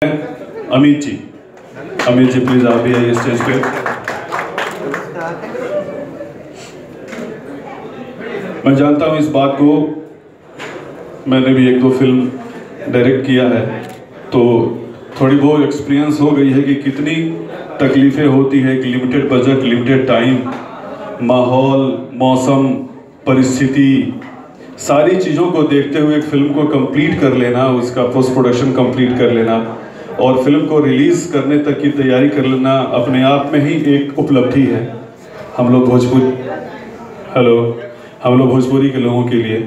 Amit ji please आप भी आइए स्टेज पे। मैं जानता हूँ इस बात को, मैंने भी एक दो फिल्म डायरेक्ट किया है तो थोड़ी बहुत एक्सपीरियंस हो गई है कि कितनी तकलीफ़ें होती है। एक लिमिटेड बजट, लिमिटेड टाइम, माहौल, मौसम, परिस्थिति, सारी चीज़ों को देखते हुए एक फिल्म को कंप्लीट कर लेना, उसका पोस्ट प्रोडक्शन कंप्लीट कर लेना और फिल्म को रिलीज़ करने तक की तैयारी कर लेना अपने आप में ही एक उपलब्धि है हम लोग भोजपुरी के लोगों के लिए।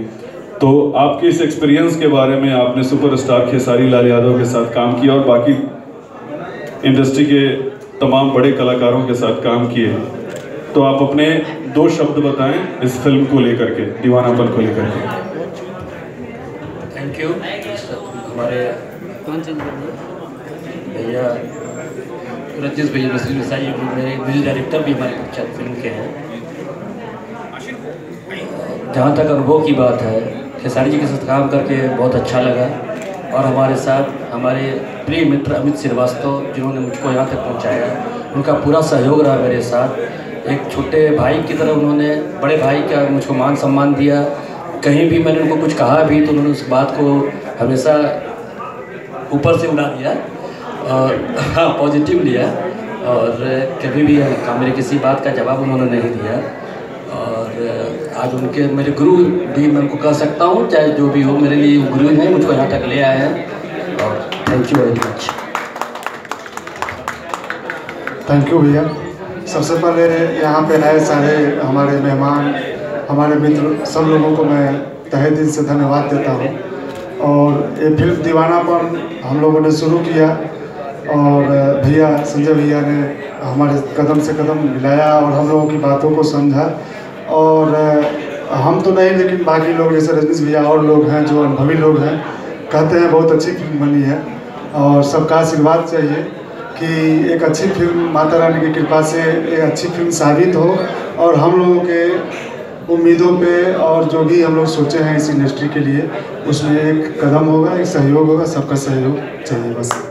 तो आपके इस एक्सपीरियंस के बारे में, आपने सुपरस्टार खेसारी लाल यादव के साथ काम किया और बाकी इंडस्ट्री के तमाम बड़े कलाकारों के साथ काम किए, तो आप अपने दो शब्द बताएं इस फिल्म को लेकर के, दीवानापन को लेकर के। Thank you. हमारे भैया रजनीश भैया मेरे म्यूजिक डायरेक्टर भी हमारे प्रख्यात फिल्म के हैं। जहाँ तक अनुभव की बात है, खेसारी जी के साथ काम करके बहुत अच्छा लगा और हमारे साथ हमारे प्रिय मित्र अमित श्रीवास्तव जिन्होंने मुझको यहाँ तक पहुँचाया, उनका पूरा सहयोग रहा मेरे साथ। एक छोटे भाई की तरह उन्होंने बड़े भाई का मुझको मान सम्मान दिया। कहीं भी मैंने उनको कुछ कहा भी तो उन्होंने उस बात को हमेशा ऊपर से उड़ा दिया और हाँ पॉजिटिव लिया, और कभी भी मेरे किसी बात का जवाब उन्होंने नहीं दिया। और आज उनके मेरे गुरु भी मैं उनको कह सकता हूँ, चाहे जो भी हो मेरे लिए वो गुरु हैं, मुझको यहाँ तक ले आए हैं और thank you very much. Thank you भैया। सबसे पहले यहाँ पे आए सारे हमारे मेहमान, हमारे मित्र, सब लोगों को मैं तहे दिल से धन्यवाद देता हूँ। और ये फिल्म दीवानापन हम लोगों ने शुरू किया और भैया संजय भैया ने हमारे कदम से कदम मिलाया और हम लोगों की बातों को समझा। और हम तो नहीं, लेकिन बाकी लोग जैसे रजनीश भैया और लोग हैं जो अनुभवी लोग हैं, कहते हैं बहुत अच्छी फिल्म बनी है। और सबका आशीर्वाद चाहिए कि एक अच्छी फिल्म माता रानी की कृपा से एक अच्छी फिल्म साबित हो और हम लोगों के उम्मीदों पे और जो भी हम लोग सोचे हैं इस इंडस्ट्री के लिए, उसमें एक कदम होगा, एक सहयोग होगा। सबका सहयोग चाहिए बस।